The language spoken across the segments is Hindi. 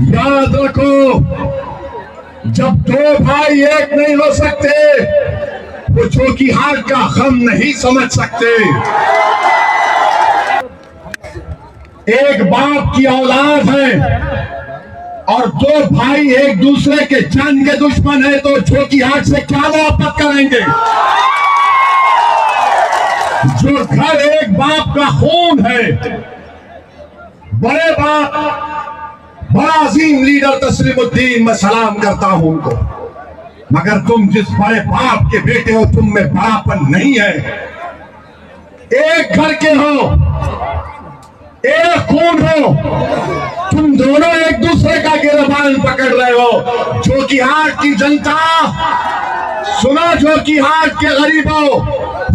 याद रखो, जब दो भाई एक नहीं हो सकते वो जोकीहाट का गम नहीं समझ सकते। एक बाप की औलाद है और दो भाई एक दूसरे के जान के दुश्मन है तो जोकीहाट से क्या मोहब्बत करेंगे? जो घर एक बाप का खून है, बड़े बाप, बड़ा अजीम लीडर तस्लीमुद्दीन, मैं सलाम करता हूं उनको, मगर तुम जिस बड़े बाप के बेटे हो तुम में बड़ापन नहीं है। एक घर के हो, एक खून हो, तुम दोनों एक दूसरे का गिरबान पकड़ रहे हो। जोकीहाट की जनता सुनो, जोकीहाट के गरीबों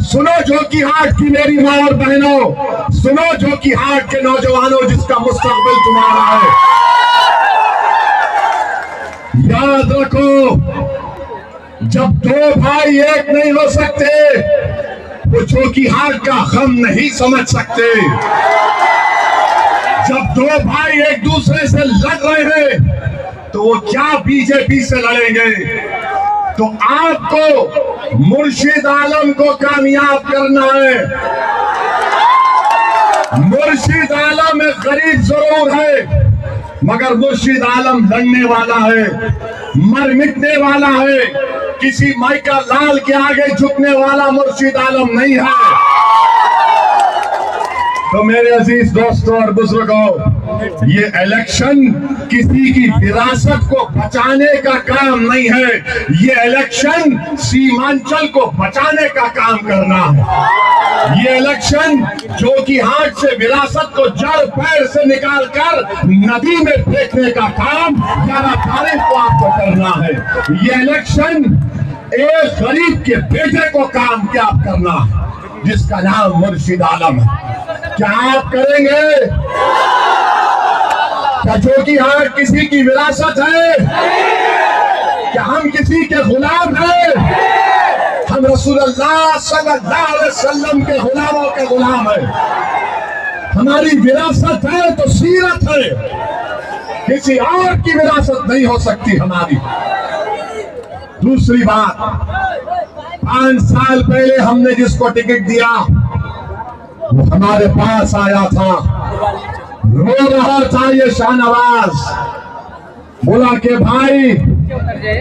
सुनो, जोकीहाट की मेरी मां और बहनों सुनो, जोकीहाट के नौजवानों जिसका मुस्तकबिल तुम्हारा है। याद रखो, जब दो भाई एक नहीं हो सकते वो जोकीहाट का गम नहीं समझ सकते। जब दो भाई एक दूसरे से लड़ रहे हैं तो वो क्या बीजेपी से लड़ेंगे? तो आपको मुर्शिद आलम को कामयाब करना है। मुर्शिद आलम एक गरीब जरूर है मगर मुर्शिद आलम लड़ने वाला है, मर मिटने वाला है, किसी माइका लाल के आगे झुकने वाला मुर्शिद आलम नहीं है। तो मेरे अजीज दोस्तों और बुजुर्गों, ये इलेक्शन किसी की विरासत को बचाने का काम नहीं है, ये इलेक्शन सीमांचल को बचाने का काम करना है। ये इलेक्शन जोकीहाट से विरासत को जड़ पैर से निकालकर नदी में फेंकने का काम 11 तारीख को आपको करना है। ये इलेक्शन एक गरीब के बेटे को कामयाब करना है जिसका नाम मुर्शिद आलम है। क्या आप करेंगे? क्या जोकीहाट किसी की विरासत है? क्या हम किसी के गुलाम हैं? हम रसूलुल्लाह सल्लल्लाहु अलैहि वसल्लम के गुलामों के गुलाम हैं। हमारी विरासत है तो सीरत है, किसी और की विरासत नहीं हो सकती हमारी। दूसरी बात, 5 साल पहले हमने जिसको टिकट दिया वो हमारे पास आया था, रो रहा था ये शाहनवाज, बोला कि भाई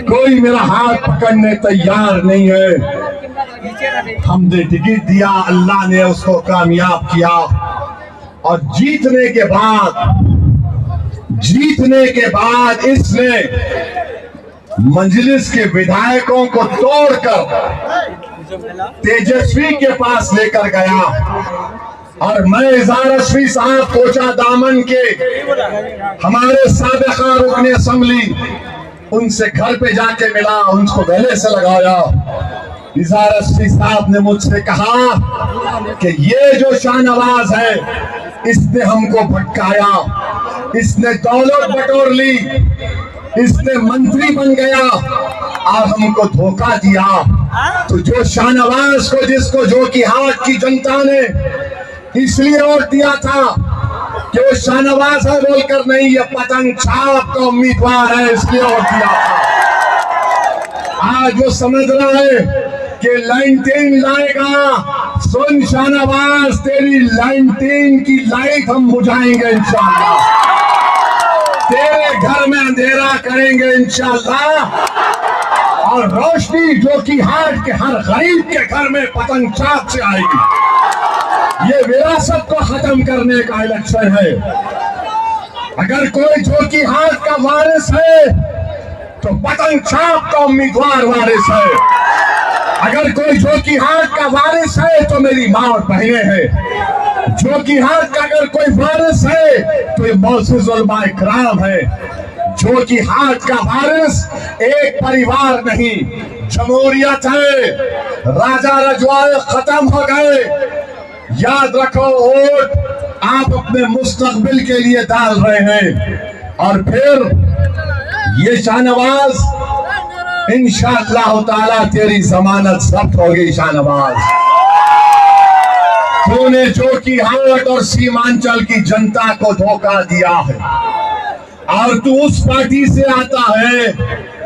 कोई मेरा हाथ पकड़ने तैयार नहीं है। हमने टिकट दिया, अल्लाह ने उसको कामयाब किया और जीतने के बाद इसने मंजलिस के विधायकों को तोड़कर तेजस्वी के पास लेकर गया और मैं इज़हार रश्वी साहब कोचा दामन के हमारे साबिका रुकने असेंबली, उनसे घर पे जाके मिला, उनको गले से लगाया। इज़हार रश्वी साहब ने मुझसे कहा कि ये जो शाहनवाज है इसने हमको भटकाया, इसने दौलत बटोर ली, इसने मंत्री बन गया और हमको धोखा दिया। तो जो शाहनवाज को, जिसको जोकीहाट की जनता ने इसलिए वोट दिया था कि वो शाहनवाज है बोलकर नहीं, ये पतंग छाप का उम्मीदवार है इसलिए वोट दिया था। आज वो समझ रहा है कि लाइटिंग लाएगा। सुन शाहनवाज, तेरी लाइटिंग की लाइट हम बुझाएंगे इंशाअल्लाह, तेरे घर में अंधेरा करेंगे इंशाअल्लाह, और रोशनी जोकीहाट के हर गरीब के घर में पतंग चाक से आएगी। ये विरासत को खत्म करने का इलेक्शन है। अगर कोई जोकीहाट का वारिस है तो पतंग छाप का उम्मीदवार वारिस है। अगर कोई जोकीहाट का वारिस है तो मेरी मां और बहनें हैं। जोकीहाट का अगर कोई वारिस है तो ये मौसूस उलमा इकराम है। जोकीहाट का वारिस एक परिवार नहीं, जमहूरियत है। राजा रजवाड़े खत्म हो गए। याद रखो, वोट आप अपने मुस्तकबिल के लिए डाल रहे हैं और फिर ये शाहनवाज इंशाअल्लाह ताला तेरी जमानत जब्त होगी। शाहनवाज, तूने जोकीहाट और सीमांचल की जनता को धोखा दिया है। और तू उस पार्टी से आता है